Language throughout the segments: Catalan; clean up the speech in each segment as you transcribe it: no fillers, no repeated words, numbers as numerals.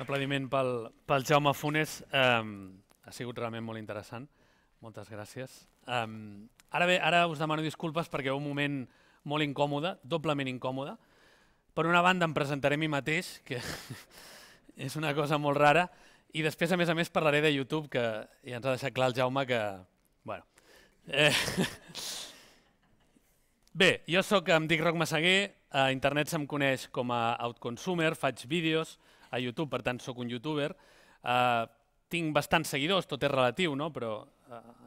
Un aplaudiment pel Jaume Funes. Ha sigut realment molt interessant. Moltes gràcies. Ara us demano disculpes perquè hi ha un moment molt incòmode, doblement incòmode. Per una banda em presentaré a mi mateix, que és una cosa molt rara, i després, a més, parlaré de YouTube, que ja ens ha deixat clar el Jaume que... Bueno. Bé, jo em dic Roc Massaguer, a internet se'm coneix com a Outconsumer, faig vídeos a YouTube, per tant soc un youtuber. Tinc bastants seguidors, tot és relatiu, no? Però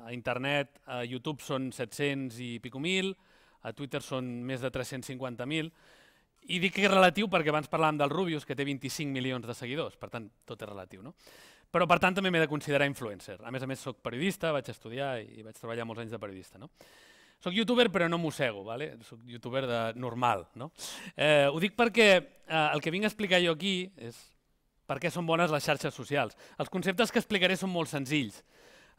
a internet, a YouTube són 700 i pico mil, a Twitter són més de 350.000, i dic que és relatiu perquè abans parlàvem del Rubius, que té 25 milions de seguidors, per tant tot és relatiu, no? Però per tant també m'he de considerar influencer. A més soc periodista, vaig estudiar i vaig treballar molts anys de periodista, no? Soc youtuber però no mossego, soc youtuber normal. Ho dic perquè el que vinc a explicar jo aquí és per què són bones les xarxes socials. Els conceptes que explicaré són molt senzills,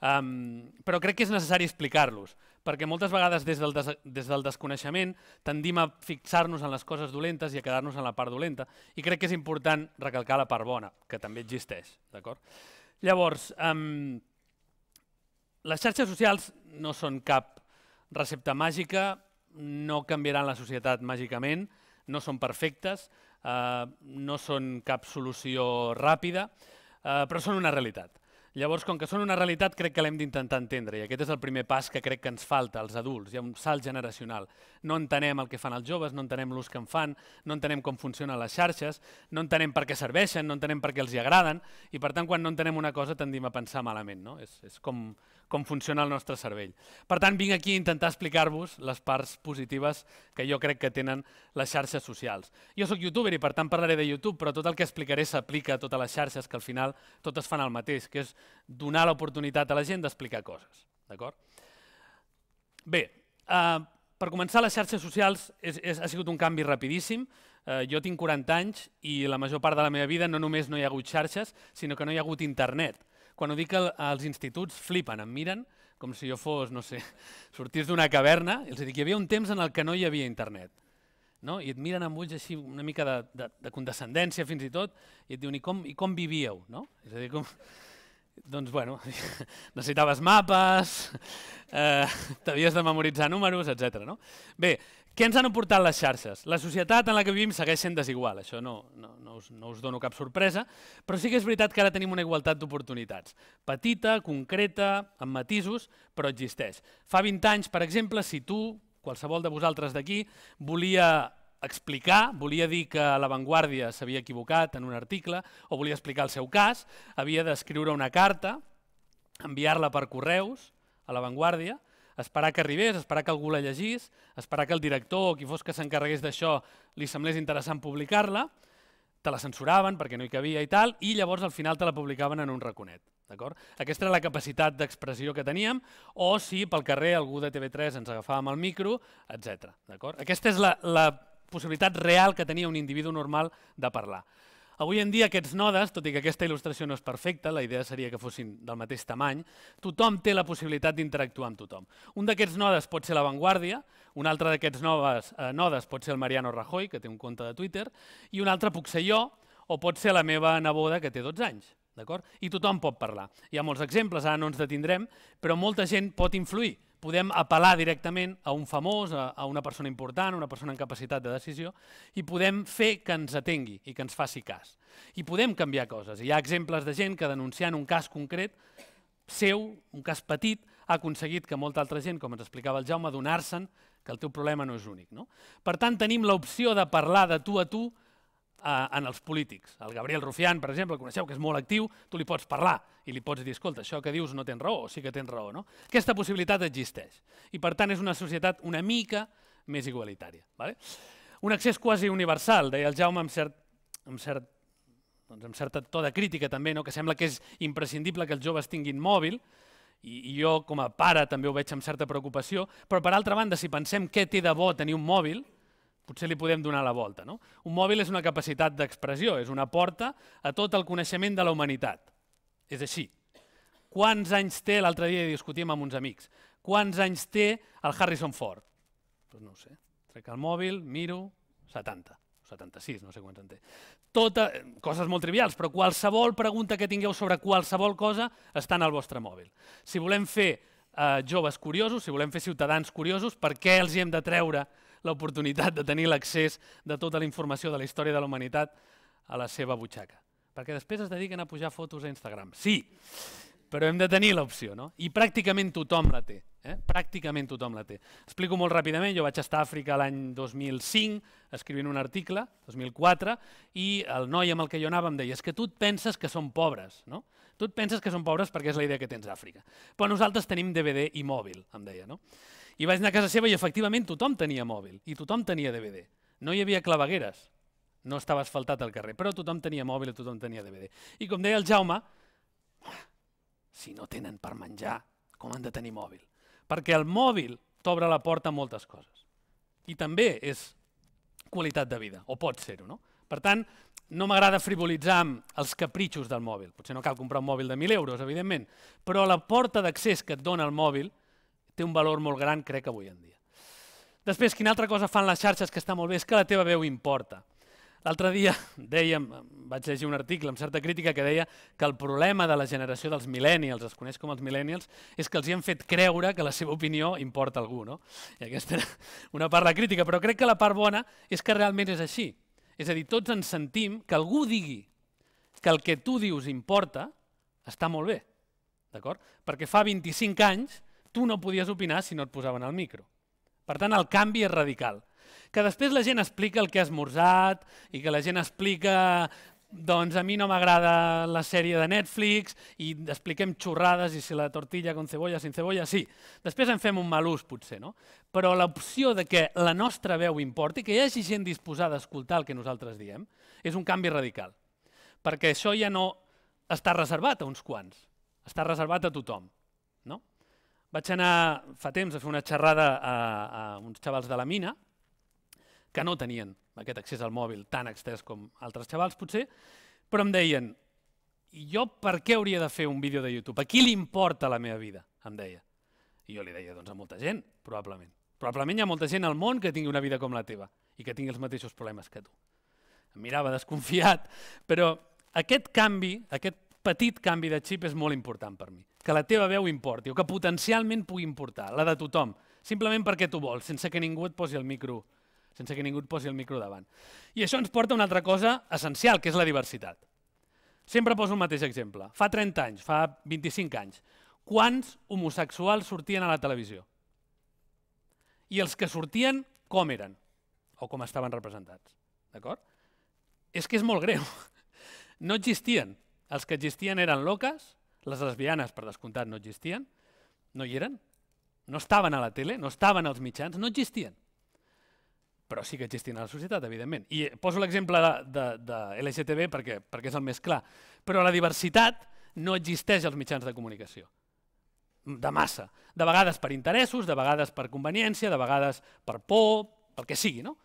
però crec que és necessari explicar-los, perquè moltes vegades des del desconeixement tendim a fixar-nos en les coses dolentes i a quedar-nos en la part dolenta, i crec que és important recalcar la part bona, que també existeix. Llavors, les xarxes socials no són cap recepta màgica, no canviaran la societat màgicament, no són perfectes, no són cap solució ràpida, però són una realitat. Llavors, com que són una realitat, crec que l'hem d'intentar entendre, i aquest és el primer pas que crec que ens falta als adults. Hi ha un salt generacional. No entenem el que fan els joves, no entenem l'ús que en fan, no entenem com funcionen les xarxes, no entenem per què serveixen, no entenem per què els hi agraden, i per tant, quan no entenem una cosa, tendim a pensar malament. És com funciona el nostre cervell. Per tant, vinc aquí a intentar explicar-vos les parts positives que jo crec que tenen les xarxes socials. Jo soc youtuber i per tant parlaré de YouTube, però tot el que explicaré s'aplica a totes les xarxes, que al final totes fan el mateix, que és donar l'oportunitat a la gent d'explicar coses. Bé, per començar, les xarxes socials ha sigut un canvi rapidíssim. Jo tinc 40 anys i la major part de la meva vida no només no hi ha hagut xarxes, sinó que no hi ha hagut internet. Quan ho dic als instituts flipen, em miren com si jo fos, no sé, sortís d'una caverna, i els dic, hi havia un temps en el que no hi havia internet. I et miren amb ulls així una mica de condescendència fins i tot, i et diuen, i com vivíeu? És a dir, doncs, bueno, necessitaves mapes, t'havies de memoritzar números, etc. Bé, què ens han aportat les xarxes? La societat en la que vivim segueix sent desigual, això no us dono cap sorpresa, però sí que és veritat que ara tenim una igualtat d'oportunitats. Petita, concreta, amb matisos, però existeix. Fa 20 anys, per exemple, si tu, qualsevol de vosaltres d'aquí, volia dir que La Vanguardia s'havia equivocat en un article o volia explicar el seu cas, havia d'escriure una carta, enviar-la per correus a La Vanguardia, esperar que arribés, esperar que algú la llegís, esperar que el director o qui fos que s'encarregués d'això li semblés interessant publicar-la, te la censuraven perquè no hi cabia i tal, i llavors al final te la publicaven en un raconet. Aquesta era la capacitat d'expressió que teníem, o si pel carrer algú de TV3 ens agafava amb el micro, etc. Aquesta és la possibilitat real que tenia un individu normal de parlar. Avui en dia aquests nodes, tot i que aquesta il·lustració no és perfecta, la idea seria que fossin del mateix tamany, tothom té la possibilitat d'interactuar amb tothom. Un d'aquests nodes pot ser La Vanguardia, un altre d'aquests nodes pot ser el Mariano Rajoy, que té un compte de Twitter, i un altre puc ser jo, o pot ser la meva neboda, que té 12 anys. I tothom pot parlar. Hi ha molts exemples, ara no ens detindrem, però molta gent pot influir. Podem apel·lar directament a un famós, a una persona important, una persona amb capacitat de decisió, i podem fer que ens atengui i que ens faci cas. I podem canviar coses. Hi ha exemples de gent que denunciant un cas concret seu, un cas petit, ha aconseguit que molta altra gent, com ens explicava el Jaume, adonar-se'n que el teu problema no és únic. Per tant, tenim l'opció de parlar de tu a tu en els polítics. El Gabriel Rufián, per exemple, el coneixeu, que és molt actiu, tu li pots parlar i li pots dir, escolta, això que dius no tens raó, o sí que tens raó. Aquesta possibilitat existeix i per tant és una societat una mica més igualitària. Un accés quasi universal, deia el Jaume amb cert to de crítica també, que sembla que és imprescindible que els joves tinguin mòbil, i jo com a pare també ho veig amb certa preocupació, però per altra banda, si pensem què té de bo tenir un mòbil, potser li podem donar la volta. Un mòbil és una capacitat d'expressió, és una porta a tot el coneixement de la humanitat. És així. Quants anys té, l'altre dia discutíem amb uns amics, quants anys té el Harrison Ford? Doncs no ho sé, trec el mòbil, miro, 70. 76, no sé quants en té. Coses molt trivials, però qualsevol pregunta que tingueu sobre qualsevol cosa està en el vostre mòbil. Si volem fer joves curiosos, si volem fer ciutadans curiosos, per què els hi hem de treure l'oportunitat de tenir l'accés de tota la informació de la història de la humanitat a la seva butxaca? Perquè després es dediquen a pujar fotos a Instagram. Sí, però hem de tenir l'opció, no? I pràcticament tothom la té. Pràcticament tothom la té. Explico molt ràpidament, jo vaig estar a Àfrica l'any 2005, escrivint un article, 2004, i el noi amb el que jo anava em deia, és que tu et penses que som pobres, no? Tu et penses que som pobres perquè és la idea que tens d'Àfrica. Però nosaltres tenim DVD i mòbil, em deia, no? I vaig anar a casa seva i efectivament tothom tenia mòbil i tothom tenia DVD. No hi havia clavegueres, no estava asfaltat al carrer, però tothom tenia mòbil i tothom tenia DVD. I com deia el Jaume, si no tenen per menjar, com han de tenir mòbil? Perquè el mòbil t'obre la porta a moltes coses. I també és qualitat de vida, o pot ser-ho, no? Per tant, no m'agrada frivolitzar amb els capritxos del mòbil. Potser no cal comprar un mòbil de 1.000 euros, evidentment, però la porta d'accés que et dona el mòbil té un valor molt gran, crec, avui en dia. Després, quina altra cosa fan les xarxes que està molt bé és que la teva veu importa. L'altre dia dèiem, vaig llegir un article amb certa crítica que deia que el problema de la generació dels millennials, es coneix com els millennials, és que els hi han fet creure que la seva opinió importa a algú, no? I aquesta era una part de la crítica, però crec que la part bona és que realment és així. És a dir, tots ens sentim que algú digui que el que tu dius importa, està molt bé, d'acord? Perquè fa 25 anys tu no podies opinar si no et posaven al micro. Per tant, el canvi és radical. Que després la gent explica el que ha esmorzat i que la gent explica, doncs a mi no m'agrada la sèrie de Netflix i expliquem xorrades i si la tortilla con cebolla, sin cebolla, sí. Després en fem un mal ús, potser, no? Però l'opció de que la nostra veu importi, que hi hagi gent disposada a escoltar el que nosaltres diem, és un canvi radical. Perquè això ja no està reservat a uns quants, està reservat a tothom, no? Vaig anar fa temps a fer una xerrada a uns xavals de la mina que no tenien aquest accés al mòbil tan extès com altres xavals, potser, però em deien, i jo per què hauria de fer un vídeo de YouTube? A qui li importa la meva vida? Em deia. I jo li deia, doncs a molta gent, probablement. Probablement hi ha molta gent al món que tingui una vida com la teva i que tingui els mateixos problemes que tu. Em mirava desconfiat, però aquest canvi, aquest petit canvi de xip és molt important per mi. Que la teva veu importi, o que potencialment pugui importar, la de tothom, simplement perquè tu vols, sense que ningú et posi el micro davant. I això ens porta a una altra cosa essencial, que és la diversitat. Sempre poso el mateix exemple. Fa 30 anys, fa 25 anys, quants homosexuals sortien a la televisió? I els que sortien, com eren? O com estaven representats? D'acord? És que és molt greu. No existien. Els que existien eren loques, les lesbianes, per descomptat, no existien, no hi eren, no estaven a la tele, no estaven als mitjans, no existien. Però sí que existien a la societat, evidentment. I poso l'exemple de LGTB perquè és el més clar. Però la diversitat no existeix als mitjans de comunicació. De massa. De vegades per interessos, de vegades per conveniència, de vegades per por, pel que sigui, no?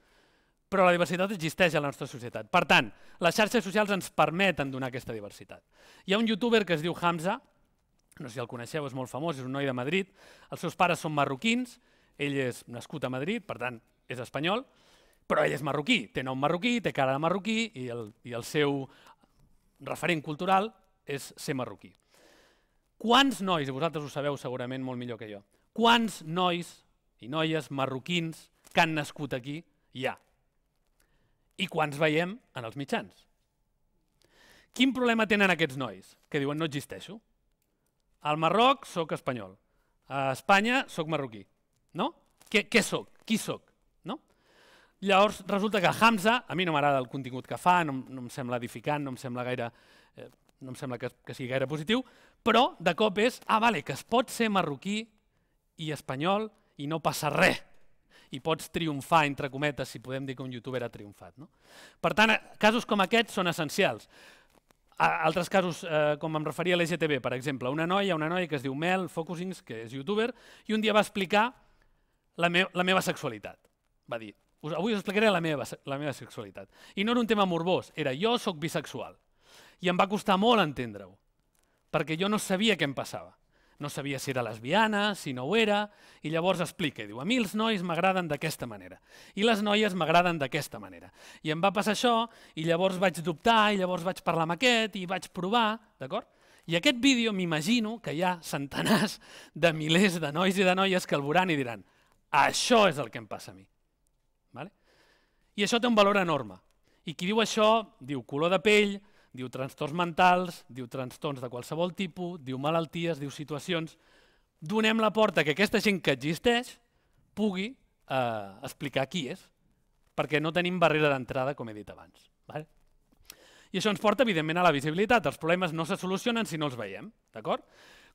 Però la diversitat existeix a la nostra societat. Per tant, les xarxes socials ens permeten donar aquesta diversitat. Hi ha un youtuber que es diu Hamza, no sé si el coneixeu, és molt famós, és un noi de Madrid, els seus pares són marroquins, ell és nascut a Madrid, per tant, és espanyol, però ell és marroquí, té nom marroquí, té cara de marroquí i el seu referent cultural és ser marroquí. Quants nois, i vosaltres ho sabeu segurament molt millor que jo, quants nois i noies marroquins que han nascut aquí hi ha? I quants veiem en els mitjans? Quin problema tenen aquests nois? Que diuen no existeixo. Al Marroc soc espanyol, a Espanya soc marroquí. No? Què soc? Qui soc? No? Llavors resulta que Hamza, a mi no m'agrada el contingut que fa, no em sembla edificant, no em sembla que sigui gaire positiu, però de cop és, vale, que es pot ser marroquí i espanyol i no passa res. I pots triomfar, entre cometes, si podem dir que un youtuber ha triomfat. No? Per tant, casos com aquests són essencials. Altres casos, com em referia a l'LGTB, per exemple, una noia que es diu Mel Focusings, que és youtuber, i un dia va explicar la meva sexualitat. Va dir, avui us explicaré la meva sexualitat. I no era un tema morbós, era jo soc bisexual. I em va costar molt entendre-ho, perquè jo no sabia què em passava. no sabia si era lesbiana, si no ho era, i llavors explica, diu, a mi els nois m'agraden d'aquesta manera, i les noies m'agraden d'aquesta manera. I em va passar això, i llavors vaig dubtar, i llavors vaig parlar amb aquest, i vaig provar, d'acord? I aquest vídeo m'imagino que hi ha centenars de milers de nois i de noies que el veuran i diran, això és el que em passa a mi. Vale? I això té un valor enorme. I qui diu això, diu color de pell, diu trastorns mentals, diu trastorns de qualsevol tipus, diu malalties, diu situacions. Donem la porta que aquesta gent que existeix pugui explicar qui és, perquè no tenim barrera d'entrada, com he dit abans. Vale? I això ens porta, evidentment, a la visibilitat. Els problemes no se solucionen si no els veiem.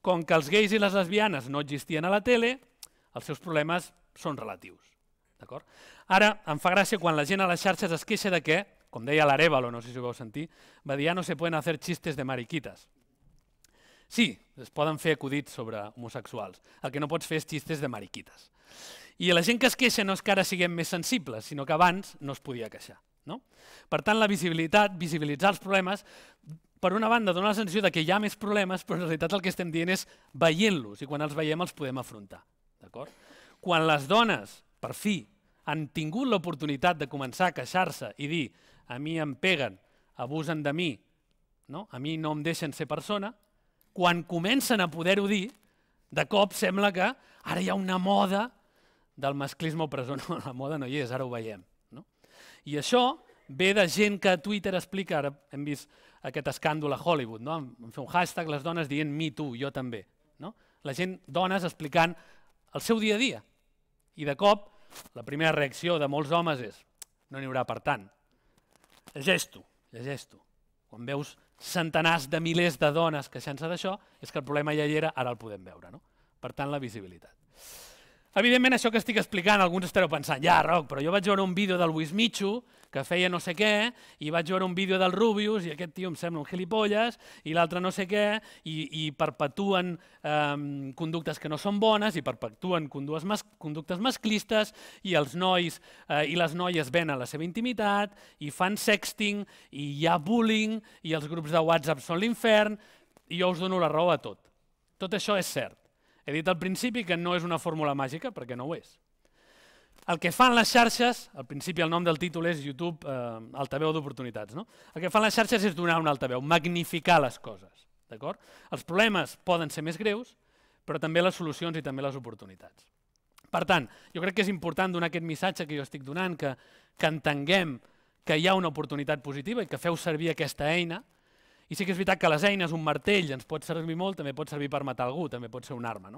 Com que els gais i les lesbianes no existien a la tele, els seus problemes són relatius. Ara, em fa gràcia quan la gent a les xarxes es queixa de que, com deia l'Arevalo, no sé si ho vau sentir, va dir, ja no se poden hacer chistes de mariquitas. Sí, es poden fer acudits sobre homosexuals. El que no pots fer és xistes de mariquites. I la gent que es queixa no és que ara siguem més sensibles, sinó que abans no es podia queixar. Per tant, la visibilitat, visibilitzar els problemes, per una banda dona la sensació que hi ha més problemes, però en realitat el que estem dient és veient-los, i quan els veiem els podem afrontar. Quan les dones, per fi, han tingut l'oportunitat de començar a queixar-se i dir a mi em peguen, abusen de mi, a mi no em deixen ser persona, quan comencen a poder-ho dir, de cop sembla que ara hi ha una moda del masclisme opressor. No, la moda no hi és, ara ho veiem. I això ve de gent que a Twitter explica, ara hem vist aquest escàndol a Hollywood, vam fer un hashtag, les dones dient me too, jo també. La gent, dones, explicant el seu dia a dia. I de cop, la primera reacció de molts homes és no n'hi haurà per tant. Llegeix-t'ho. Quan veus centenars de milers de dones queixant-se d'això, és que el problema ja hi era, ara el podem veure. Per tant, la visibilitat. Evidentment, això que estic explicant, alguns estareu pensant, ja, Roc, però jo vaig veure un vídeo del Wismichu que feia no sé què, i vaig veure un vídeo del Rubius, i aquest tio em sembla un gilipolles, i l'altre no sé què, i perpetuen conductes que no són bones, i perpetuen conductes masclistes, i els nois i les noies venen a la seva intimitat, i fan sexting, i hi ha bullying, i els grups de WhatsApp són l'infern, i jo us dono la raó a tot. Tot això és cert. He dit al principi que no és una fórmula màgica, perquè no ho és. El que fan les xarxes, al principi el nom del títol és YouTube altaveu d'oportunitats, el que fan les xarxes és donar un altaveu, magnificar les coses. Els problemes poden ser més greus, però també les solucions i també les oportunitats. Per tant, jo crec que és important donar aquest missatge que jo estic donant, que entenguem que hi ha una oportunitat positiva i que feu servir aquesta eina. I sí que és veritat que les eines, un martell, ens pot servir molt, també pot servir per matar algú, també pot ser una arma.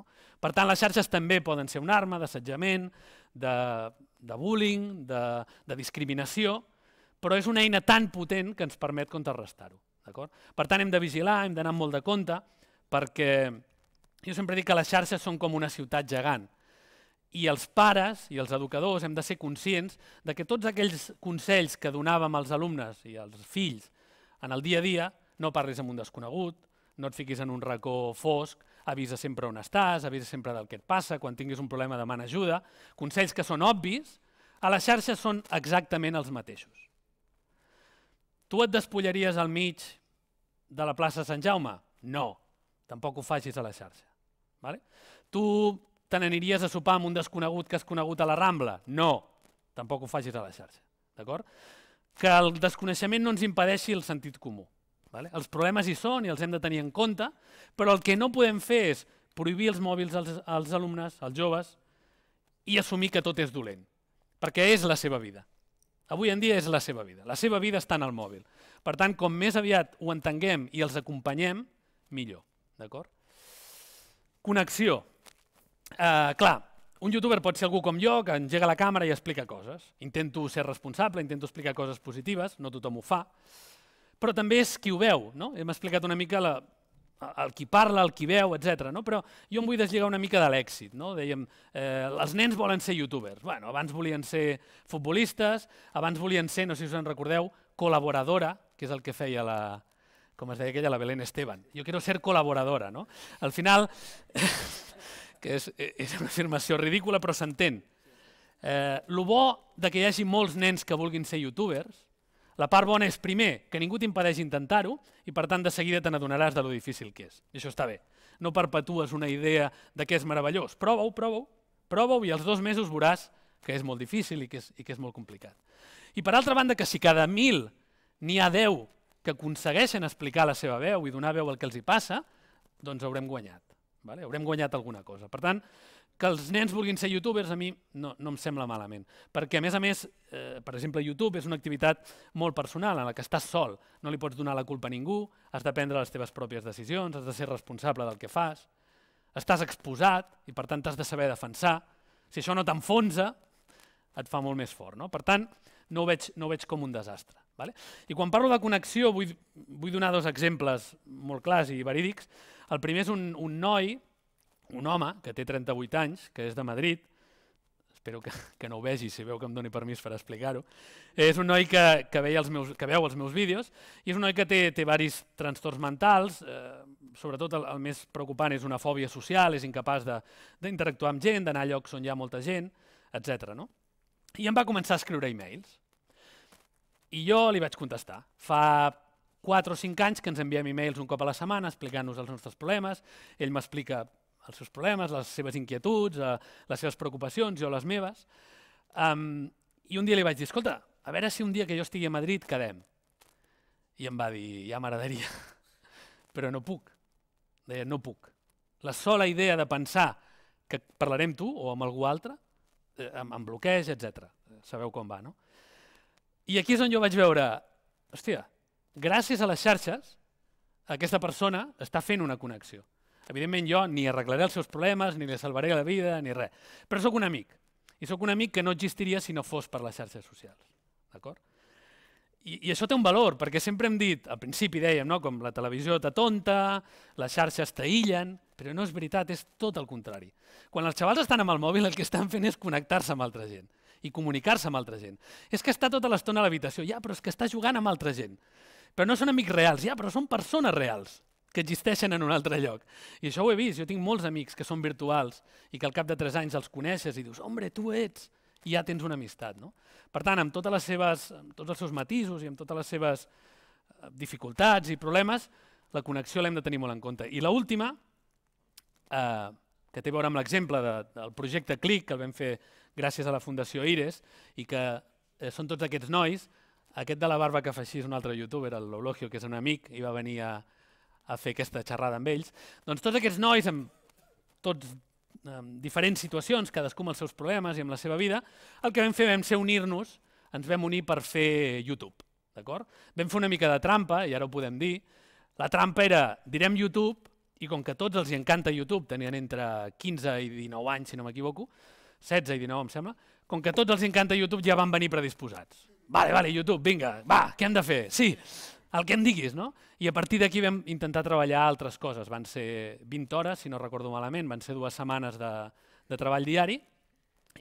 Per tant, les xarxes també poden ser una arma d'assetjament, de bullying, de discriminació, però és una eina tan potent que ens permet contrarrestar-ho. Per tant, hem de vigilar, hem d'anar amb molt de compte, perquè jo sempre dic que les xarxes són com una ciutat gegant. I els pares i els educadors hem de ser conscients de que tots aquells consells que donàvem als alumnes i als fills en el dia a dia, no parlis amb un desconegut, no et fiquis en un racó fosc, avisa sempre on estàs, avisa sempre del que et passa, quan tinguis un problema demana ajuda. Consells que són obvis, a les xarxes són exactament els mateixos. Tu et despullaries al mig de la plaça Sant Jaume? No, tampoc ho facis a la xarxa. Tu te n'aniries a sopar amb un desconegut que has conegut a la Rambla? No, tampoc ho facis a la xarxa. Que el desconeixement no ens impedeixi el sentit comú. Els problemes hi són i els hem de tenir en compte, però el que no podem fer és prohibir els mòbils als alumnes, als joves, i assumir que tot és dolent, perquè és la seva vida. Avui en dia és la seva vida. La seva vida està en el mòbil. Per tant, com més aviat ho entenguem i els acompanyem, millor. Connexió. Clar, un youtuber pot ser algú com jo, que engega la càmera i explica coses. Intento ser responsable, intento explicar coses positives, no tothom ho fa, però també és qui ho veu. Hem explicat una mica el qui parla, el qui veu, etc. Però jo em vull deslligar una mica de l'èxit. Dèiem, els nens volen ser youtubers. Abans volien ser futbolistes, abans volien ser, no sé si us en recordeu, col·laboradora, que és el que feia com es deia aquella, la Belén Esteban. Jo quiero ser col·laboradora. Al final, que és una afirmació ridícula, però s'entén. El bo que hi hagi molts nens que vulguin ser youtubers, la part bona és, primer, que ningú t'impedeix intentar-ho i, per tant, de seguida te n'adonaràs de lo difícil que és. I això està bé. no perpetues una idea de què és meravellós. Prova-ho, prova-ho i als 2 mesos veuràs que és molt difícil i que és molt complicat. I per altra banda, que si cada 1.000 n'hi ha 10 que aconsegueixen explicar la seva veu i donar veu al que els hi passa, doncs haurem guanyat. Haurem guanyat alguna cosa. Per tant, que els nens vulguin ser youtubers a mi no em sembla malament, perquè a més, per exemple, YouTube és una activitat molt personal en la que estàs sol, no li pots donar la culpa a ningú, has de prendre les teves pròpies decisions, has de ser responsable del que fas, estàs exposat i per tant t'has de saber defensar. Si això no t'enfonsa, et fa molt més fort. Per tant, no ho veig com un desastre. I quan parlo de connexió vull donar 2 exemples molt clars i verídics. El primer és un noi, un home que té 38 anys, que és de Madrid, espero que no ho vegi, si veu que em doni permís per explicar-ho. És un noi que veu els meus vídeos i és un noi que té diversos trastorns mentals, sobretot el més preocupant és una fòbia social, és incapaç d'interactuar amb gent, d'anar a llocs on hi ha molta gent, etc. I em va començar a escriure e-mails. I jo li vaig contestar. Fa 4 o 5 anys que ens enviem e-mails un cop a la setmana explicant-nos els nostres problemes, ell m'explica els seus problemes, les seves inquietuds, les seves preocupacions, jo les meves. I un dia li vaig dir, escolta, a veure si un dia que jo estigui a Madrid quedem. I em va dir, ja m'agradaria, però no puc. Deia, no puc. La sola idea de pensar que parlaré amb tu o amb algú altre em bloqueja, etc. Sabeu com va, no? I aquí és on jo vaig veure, hòstia, gràcies a les xarxes, aquesta persona està fent una connexió. Evidentment jo ni arreglaré els seus problemes, ni li salvaré la vida, ni res. Però sóc un amic. I sóc un amic que no existiria si no fos per les xarxes socials. D'acord? I això té un valor, perquè sempre hem dit, al principi dèiem, com la televisió t'atonta, les xarxes t'aïllen, però no és veritat, és tot el contrari. Quan els xavals estan amb el mòbil el que estan fent és connectar-se amb altra gent i comunicar-se amb altra gent. És que està tota l'estona a l'habitació, ja, però és que està jugant amb altra gent. Però no són amics reals, ja, però són persones reals que existeixen en un altre lloc. I això ho he vist, jo tinc molts amics que són virtuals i que al cap de 3 anys els coneixes i dius, hombre, tu ets, i ja tens una amistat. Per tant, amb tots els seus matisos i amb totes les seves dificultats i problemes, la connexió l'hem de tenir molt en compte. I l'última, que té a veure amb l'exemple del projecte Click, que el vam fer gràcies a la Fundació IRES, i que són tots aquests nois. Aquest de la barba que fa així és un altre youtuber, el Loulogio, que és un amic, i va venir a fer aquesta xerrada amb ells. Doncs tots aquests nois, amb diferents situacions, cadascú amb els seus problemes i amb la seva vida, el que vam fer vam ser unir-nos, ens vam unir per fer YouTube. Vam fer una mica de trampa, i ara ho podem dir. La trampa era, direm YouTube, i com que a tots els encanta YouTube, tenien entre 15 i 19 anys, si no m'equivoco, 16 i 19 em sembla, com que a tots els encanta YouTube ja van venir predisposats. Vale, YouTube, vinga, va, què hem de fer? Sí, el que em diguis, no? I a partir d'aquí vam intentar treballar altres coses. Van ser 20 hores, si no recordo malament, van ser 2 setmanes de treball diari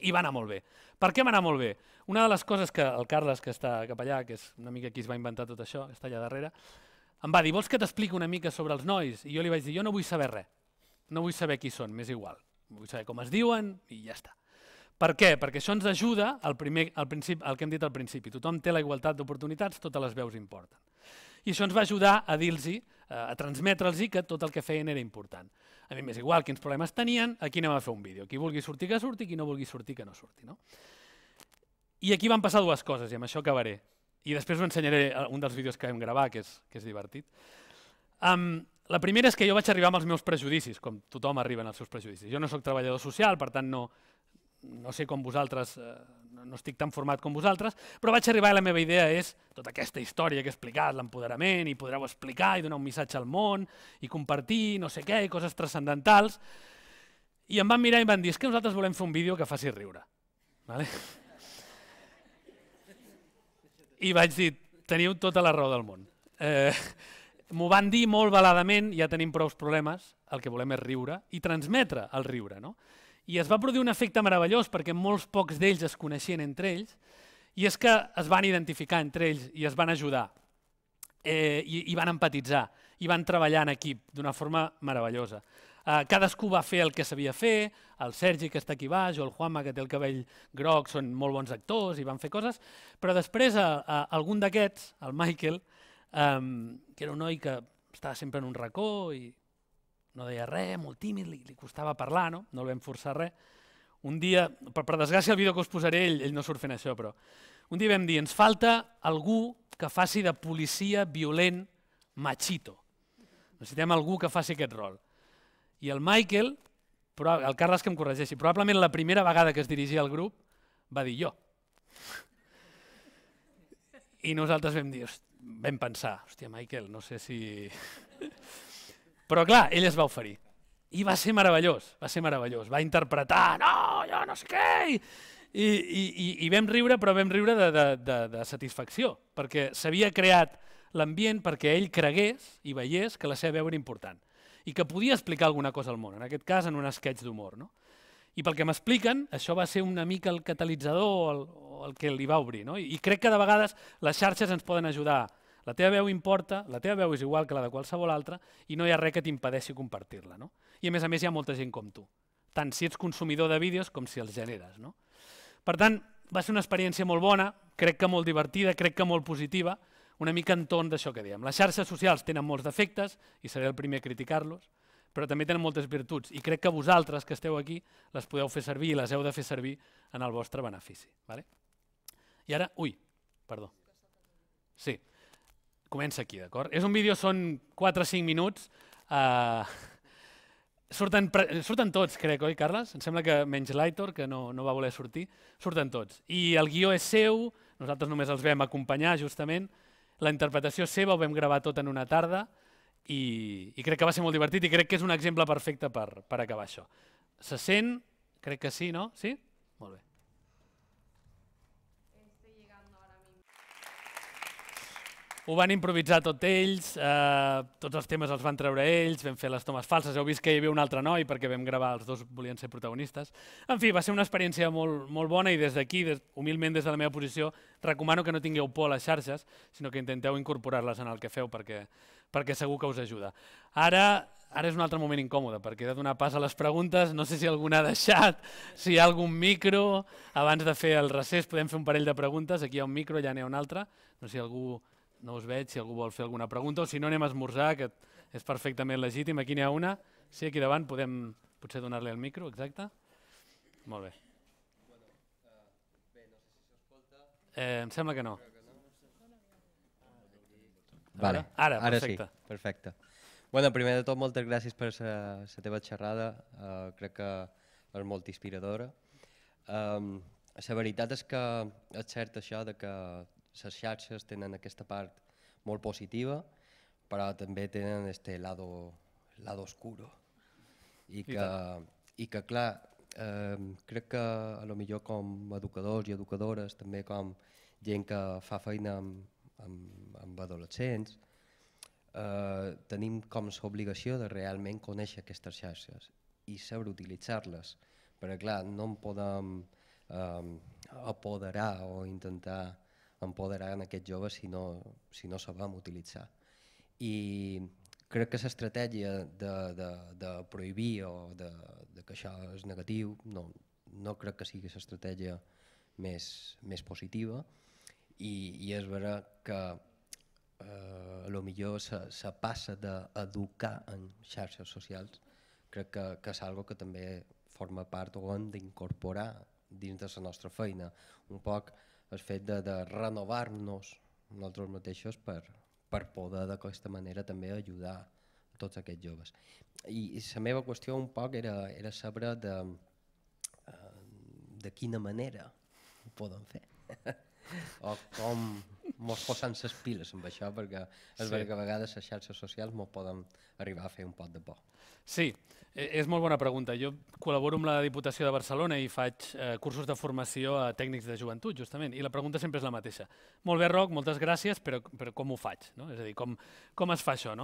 i va anar molt bé. Per què va anar molt bé? Una de les coses que el Carles, que està cap allà, que és una mica qui es va inventar tot això, que està allà darrere, em va dir, vols que t'expliqui una mica sobre els nois? I jo li vaig dir, jo no vull saber res, no vull saber qui són, m'és igual. Vull saber com es diuen i ja està. Per què? Perquè això ens ajuda al que hem dit al principi. Tothom té la igualtat d'oportunitats, totes les veus importen. I això ens va ajudar a dir-los, a transmetre'ls que tot el que feien era important. A mi m'és igual quins problemes tenien, aquí anem a fer un vídeo. Qui vulgui sortir que surti, qui no vulgui sortir que no surti. I aquí van passar 2 coses, i amb això acabaré. I després us ensenyaré un dels vídeos que vam gravar, que és divertit. La primera és que jo vaig arribar amb els meus prejudicis, com tothom arriba en els seus prejudicis. Jo no soc treballador social, per tant no sé com vosaltres, no estic tan format com vosaltres, però vaig arribar i la meva idea és tota aquesta història que he explicat, l'empoderament, i podreu explicar i donar un missatge al món, i compartir no sé què, i coses transcendentals. I em van mirar i em van dir, és que nosaltres volem fer un vídeo que faci riure. I vaig dir, teniu tota la raó del món. M'ho van dir molt veladament, ja tenim prou problemes, el que volem és riure i transmetre el riure. I es va produir un efecte meravellós perquè molts pocs d'ells es coneixien entre ells i és que es van identificar entre ells i es van ajudar i van empatitzar i van treballar en equip d'una forma meravellosa. Cadascú va fer el que sabia fer, el Sergi que està aquí baix o el Juanma que té el cabell groc són molt bons actors i van fer coses, però després algun d'aquests, el Michael, que era un noi que estava sempre en un racó i no deia res, molt tímid, li costava parlar, no el vam forçar res. Un dia, per desgràcia el vídeo que us posaré, ell no surt fent això, però un dia vam dir, ens falta algú que faci de policia violent machito. Necessitem algú que faci aquest rol. I el Michael, el Carles que em corregeixi, probablement la primera vegada que es dirigia al grup va dir jo. I nosaltres vam pensar, hòstia, Michael, no sé si... Però clar, ell es va oferir. I va ser meravellós, va interpretar, no, jo no sé què, i vam riure, però vam riure de satisfacció, perquè s'havia creat l'ambient perquè ell cregués i veiés que la seva veu era important i que podia explicar alguna cosa al món, en aquest cas en un sketch d'humor. I pel que m'expliquen, això va ser una mica el catalitzador o el que li va obrir. I crec que de vegades les xarxes ens poden ajudar. La teva veu importa, la teva veu és igual que la de qualsevol altra i no hi ha res que t'impedeixi compartir-la. I a més hi ha molta gent com tu, tant si ets consumidor de vídeos com si els generes. Per tant, va ser una experiència molt bona, crec que molt divertida, crec que molt positiva, una mica entorn d'això que dèiem. Les xarxes socials tenen molts defectes, i seré el primer a criticar-los, però també tenen moltes virtuts, i crec que vosaltres que esteu aquí les podeu fer servir i les heu de fer servir en el vostre benefici. I ara, perdó. Sí, comença aquí, d'acord? És un vídeo, són 4 o 5 minuts, surten tots, crec, oi, Carles? Em sembla que menys l'Aitor, que no va voler sortir, surten tots. I el guió és seu, nosaltres només els vam acompanyar, justament, la interpretació seva ho vam gravar tot en una tarda i crec que va ser molt divertit i crec que és un exemple perfecte per acabar això. Se sent? Crec que sí, no? Sí? Molt bé. Ho van improvisar tot ells, tots els temes els van treure ells, vam fer les tomes falses, heu vist que hi havia un altre noi perquè vam gravar, els dos volien ser protagonistes. En fi, va ser una experiència molt bona i des d'aquí, humilment des de la meva posició, recomano que no tingueu por a les xarxes, sinó que intenteu incorporar-les en el que feu perquè segur que us ajuda. Ara és un altre moment incòmode perquè he de donar pas a les preguntes, no sé si algú n'ha deixat, si hi ha algun micro, abans de fer el recés podem fer un parell de preguntes, aquí hi ha un micro, allà n'hi ha un altre, no sé si algú... No us veig, si algú vol fer alguna pregunta, o si no anem a esmorzar, que és perfectament legítim. Aquí n'hi ha una. Sí, aquí davant podem potser donar-li el micro, exacte. Molt bé. Em sembla que no. Vale. Ara, perfecte. Ara sí, perfecte. Bueno, primer de tot, moltes gràcies per la teva xerrada. Crec que és molt inspiradora. La veritat és que és cert això de que les xarxes tenen aquesta part molt positiva, però també tenen este lado oscuro. I que clar, crec que a lo millor com educadors i educadores, també com gent que fa feina amb adolescents, tenim com l'obligació de realment conèixer aquestes xarxes i saber utilitzar-les, perquè clar, no en podem apoderar o intentar empoderar en aquests joves si no sabem utilitzar. I crec que l'estratègia de prohibir o que això és negatiu no crec que sigui l'estratègia més positiva i és veritat que potser se passa d'educar en xarxes socials, crec que és una cosa que també forma part o hem d'incorporar dins de la nostra feina, un poc el fet de renovar-nos nosaltres mateixos per poder d'aquesta manera també ajudar a tots aquests joves. I la meva qüestió un poc era saber de quina manera ho podem fer o com ens posem les piles amb això, perquè és veritat que a vegades les xarxes socials ens poden arribar a fer un pot de por. Sí, és molt bona pregunta. Jo col·laboro amb la Diputació de Barcelona i faig cursos de formació a tècnics de joventut, justament, i la pregunta sempre és la mateixa. Molt bé, Roc, moltes gràcies, però com ho faig? És a dir, com es fa això?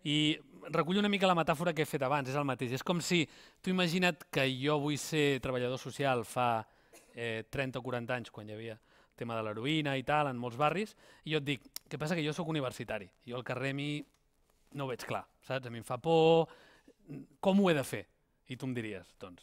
I recullo una mica la metàfora que he fet abans, és el mateix. És com si tu imagina't que jo vull ser treballador social fa 30 o 40 anys, quan hi havia el tema de l'heroïna i tal, en molts barris, i jo et dic, què passa que jo sóc universitari, jo al carrer a mi no ho veig clar, saps? A mi em fa por, com ho he de fer? I tu em diries, doncs,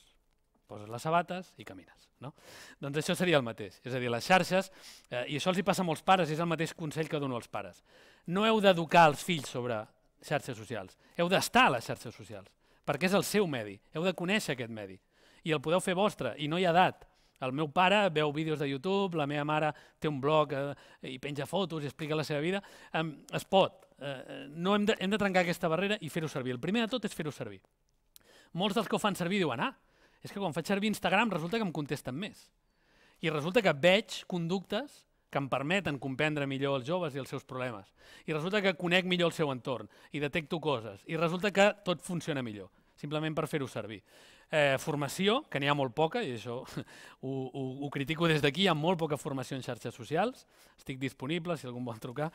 poses les sabates i camines. Doncs això seria el mateix, és a dir, les xarxes, i això els hi passa a molts pares, és el mateix consell que dono als pares. No heu d'educar els fills sobre xarxes socials, heu d'estar a les xarxes socials, perquè és el seu medi. Heu de conèixer aquest medi i el podeu fer vostre i no hi ha edat. El meu pare veu vídeos de YouTube, la meva mare té un blog i penja fotos i explica la seva vida. Es pot. No hem de trencar aquesta barrera i fer-ho servir. El primer de tot és fer-ho servir. Molts dels que ho fan servir diuen és que quan faig servir Instagram resulta que em contesten més. I resulta que veig conductes que em permeten comprendre millor els joves i els seus problemes. I resulta que conec millor el seu entorn i detecto coses. I resulta que tot funciona millor, simplement per fer-ho servir. Formació, que n'hi ha molt poca, i això ho critico des d'aquí, hi ha molt poca formació en xarxes socials. Estic disponible, si algú em vol trucar.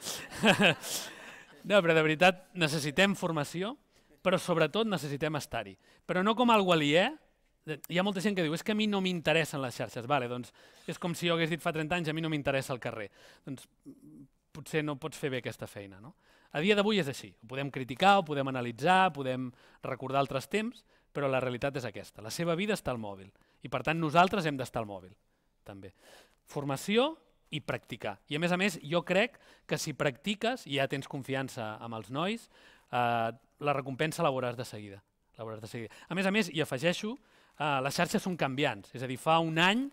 No, però de veritat necessitem formació, però sobretot necessitem estar-hi. Però no com algo aliè. Hi ha molta gent que diu, és que a mi no m'interessen les xarxes. Vale, doncs és com si jo hagués dit fa 30 anys, a mi no m'interessa el carrer. Doncs potser no pots fer bé aquesta feina, no? A dia d'avui és així. Ho podem criticar, ho podem analitzar, podem recordar altres temps, però la realitat és aquesta. La seva vida està al mòbil. I per tant nosaltres hem d'estar al mòbil, també. Formació i practicar. I a més, jo crec que si practiques i ja tens confiança amb els nois, la recompensa la veuràs de seguida. A més, hi afegeixo, les xarxes són canviants. És a dir, fa un any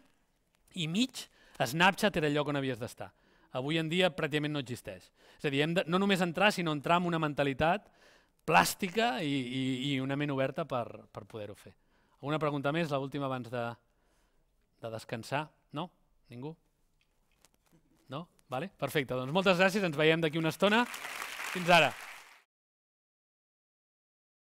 i mig Snapchat era el lloc on havies d'estar. Avui en dia pràcticament no existeix. És a dir, hem de no només entrar, sinó entrar amb una mentalitat plàstica i una ment oberta per poder-ho fer. Alguna pregunta més, l'última abans de descansar? No? Ningú? No? Vale? Perfecte, doncs moltes gràcies, ens veiem d'aquí una estona. Fins ara.